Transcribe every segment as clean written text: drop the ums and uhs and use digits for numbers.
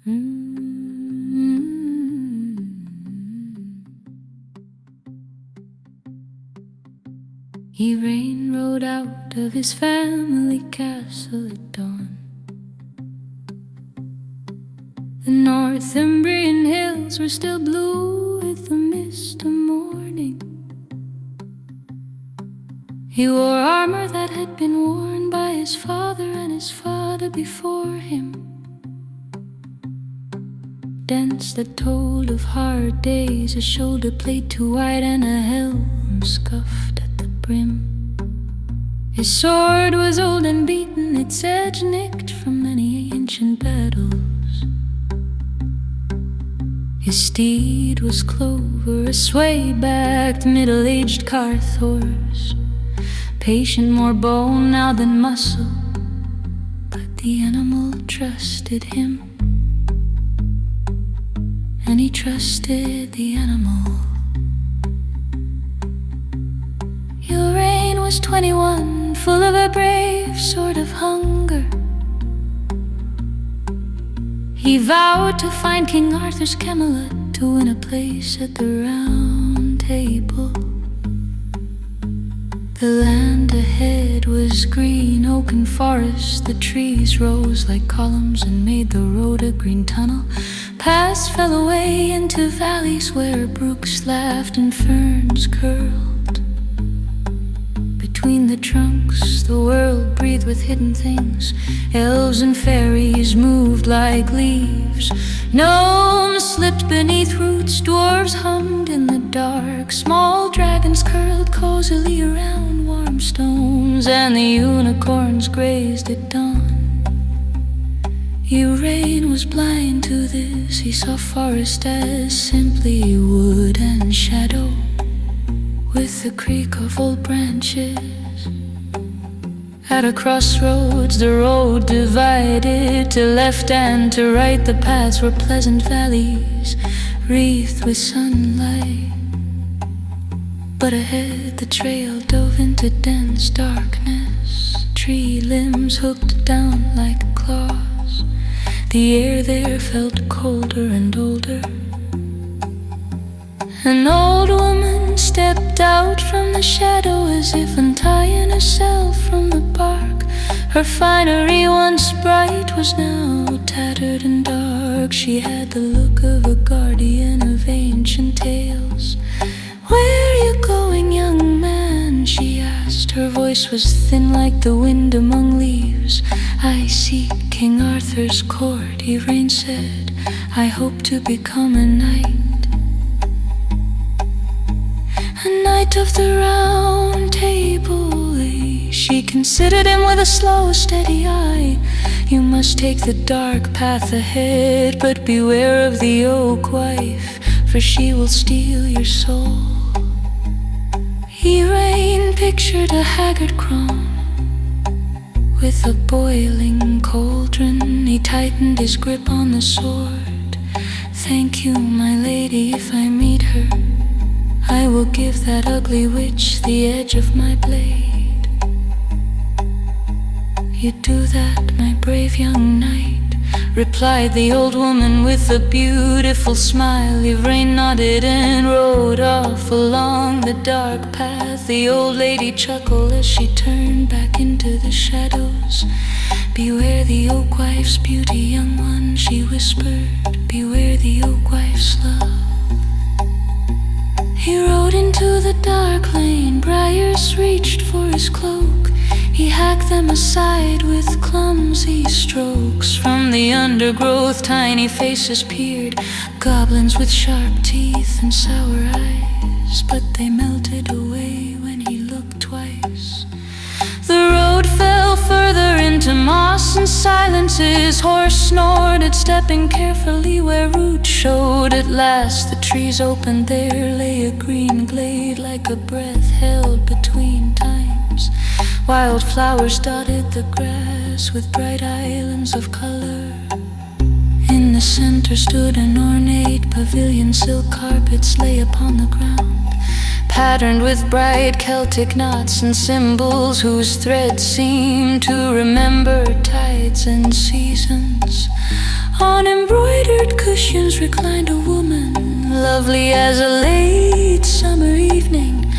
Yvraine rode out of his family castle at dawn. The Northumbrian hills were still blue with the mist of morning. He wore armor that had been worn by his father and his father before him, dents that told of hard days, a shoulder blade too wide and a helm scuffed at the brim. His sword was old and beaten, its edge nicked from many ancient battles. His steed was Clover, a sway-backed, middle-aged Carth horse, patient, more bone now than muscle, but the animal trusted him, and he trusted the animal. Yvraine was 21, full of a brave sort of hunger. He vowed to find King Arthur's Camelot, to win a place at the Round Table. The land ahead was green oaken forest. The trees rose like columns and made the road a green tunnel. Paths fell away into valleys where brooks laughed and ferns curled. Between the trunks, the world breathed with hidden things. Elves and fairies moved like leaves. Gnomes slipped beneath roots, dwarves hummed in the dark. Small dragons curled cozily around warm stones, and the unicorns grazed at dawn. Yvraine was blind to this. He saw forest as simply wood and shadow, with the creak of old branches. At a crossroads the road divided, to left and to right the paths were pleasant valleys wreathed with sunlight. But ahead the trail dove into dense darkness, tree limbs hooked down like claws. The air there felt colder and older. An old woman stepped out from the shadow, as if untying herself from the bark. Her finery, once bright, was now tattered and dark. She had the look of a guardian of ancient tales. "Where are you going, young man?" she asked. Her voice was thin like the wind among leaves. "I seek King Arthur's court," Yvraine said. "I hope to become a knight. A knight of the Round Table." She considered him with a slow, steady eye. "You must take the dark path ahead, but beware of the oak wife, for she will steal your soul." Yvraine pictured a haggard crone with a boiling cauldron. He tightened his grip on the sword. "Thank you, my lady, if I meet her, I will give that ugly witch the edge of my blade." "You do that, my brave young knight," replied the old woman with a beautiful smile. Yvraine nodded and rode off along the dark path. The old lady chuckled as she turned back into the shadows. "Beware the oak wife's beauty, young one," she whispered. "Beware the oak wife's love." He rode into the dark lane. Briars reached for his cloak. He hacked them aside with clumsy strokes. From the undergrowth tiny faces peered, goblins with sharp teeth and sour eyes, but they melted away when he looked twice. The road fell further into moss and silence. His horse snorted, stepping carefully where roots showed. At last the trees opened, there lay a green glade, like a breath held between times. Wild flowers dotted the grass with bright islands of color. In the center stood an ornate pavilion. Silk carpets lay upon the ground. patterned with bright Celtic knots and symbols whose threads seem to remember tides and seasons. On embroidered cushions reclined a woman, lovely as a late summer evening.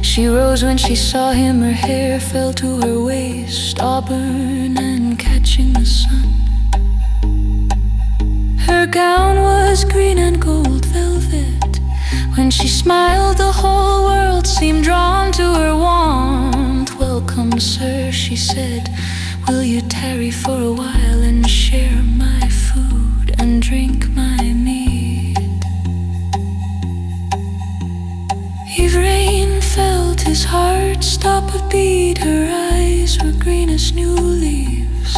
She rose when she saw him, her hair fell to her waist, auburn and catching the sun. Her gown was green and gold velvet. When she smiled, the whole world seemed drawn to her warmth. "Welcome, sir," she said. "Will you tarry for a while and share my food and drink my mead?" Yvraine felt his heart stop a beat. Her eyes were green as new leaves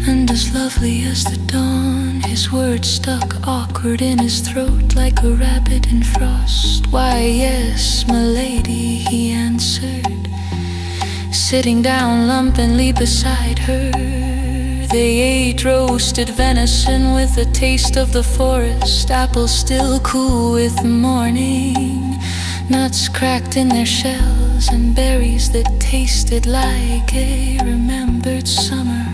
and as lovely as the dawn. His words stuck awkward in his throat like a rabbit in frost. "Why, yes, m'lady," he answered, sitting down lumpily beside her. They ate roasted venison with a taste of the forest, apples still cool with morning, nuts cracked in their shells, and berries that tasted like a remembered summer.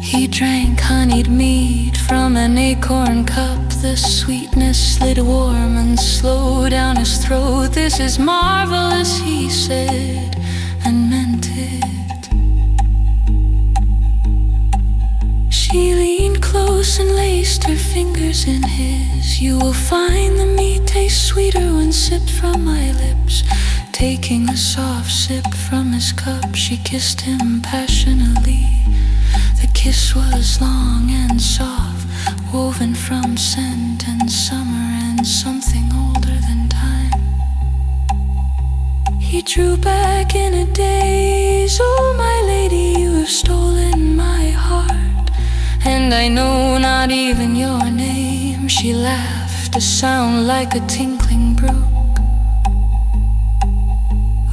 He drank honeyed mead from an acorn cup. The sweetness slid warm and slow down his throat. "This is marvelous," he said, and meant it. She leaned close and laced her fingers in his. "You will find the meat tastes sweeter when sipped from my lips." Taking a soft sip from his cup, she kissed him passionately. The kiss was long and soft, woven from scent and summer and something older than time. He drew back in a daze. "Oh, my lady, you have stolen my heart, and I know not even your name." She laughed, a sound like a tinkling brook.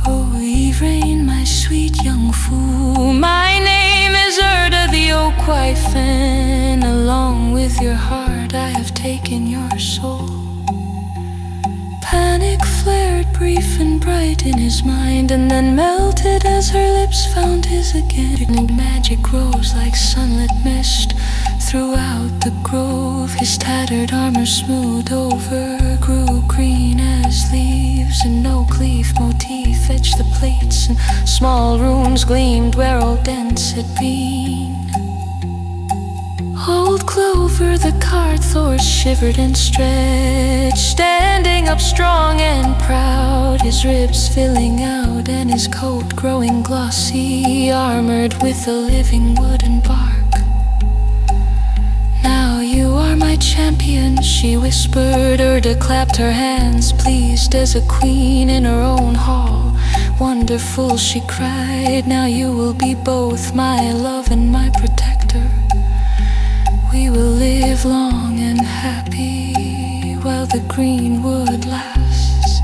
"Oh, Yvraine, my sweet young fool, my name is the oak wife, and along with your heart I have taken your soul." Panic flared brief and bright in his mind, and then melted as her lips found his again. Magic rose like sunlit mist throughout the grove. His tattered armor smoothed over grew green as leaves. An oak leaf motif etched the plates, and small runes gleamed where old dents had been. Old clover, the Carthors shivered and stretched, standing up strong and proud, his ribs filling out and his coat growing glossy, armored with a living wooden bark. "Now you are my champion," she whispered. Urda clapped her hands, pleased as a queen in her own hall. "Wonderful," she cried, "now you will be both my love and my protector. We will live long and happy while the green wood lasts."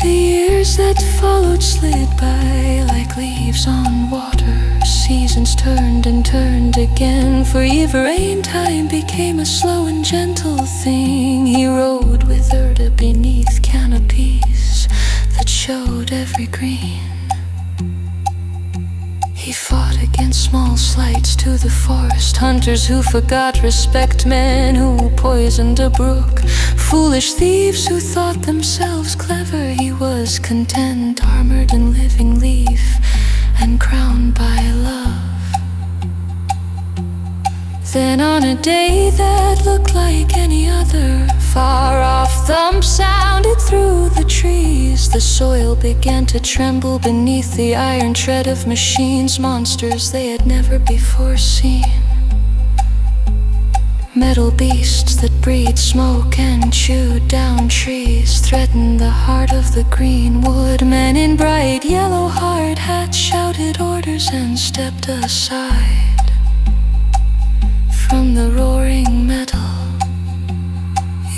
The years that followed slid by like leaves on water. Seasons turned and turned again. For Yvraine, time became a slow and gentle thing. He rode with Urda beneath canopies that showed every green. He fought against small slights to the forest hunters who forgot respect, men who poisoned a brook, foolish thieves who thought themselves clever. He was content, armored in living leaf and crowned by love. Then on a day that looked like any other, far off thumps sounded through the trees. The soil began to tremble beneath the iron tread of machines, monsters they had never before seen. Metal beasts that breathed smoke and chewed down trees threatened the heart of the green wood. Men in bright yellow hard hats shouted orders and stepped aside from the roaring metal.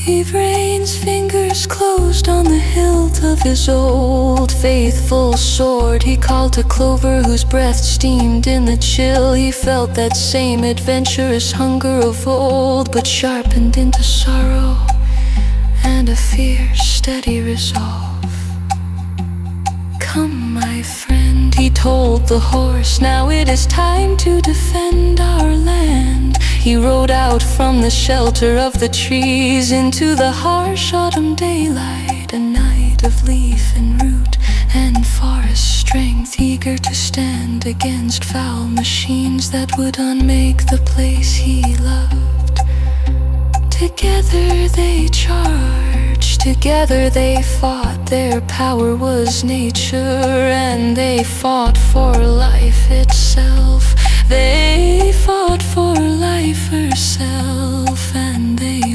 Yvraine's fingers closed on the hilt of his old faithful sword. He called to Clover, whose breath steamed in the chill. He felt that same adventurous hunger of old, but sharpened into sorrow. and a fierce, steady resolve. "Come, my friend," he told the horse, "now it is time to defend our land." He rode out from the shelter of the trees into the harsh autumn daylight, a night of leaf and root and forest strength, eager to stand against foul machines that would unmake the place he loved. Together they charged, together they fought. Their power was nature, and they fought for life itself. They fought for life herself, and they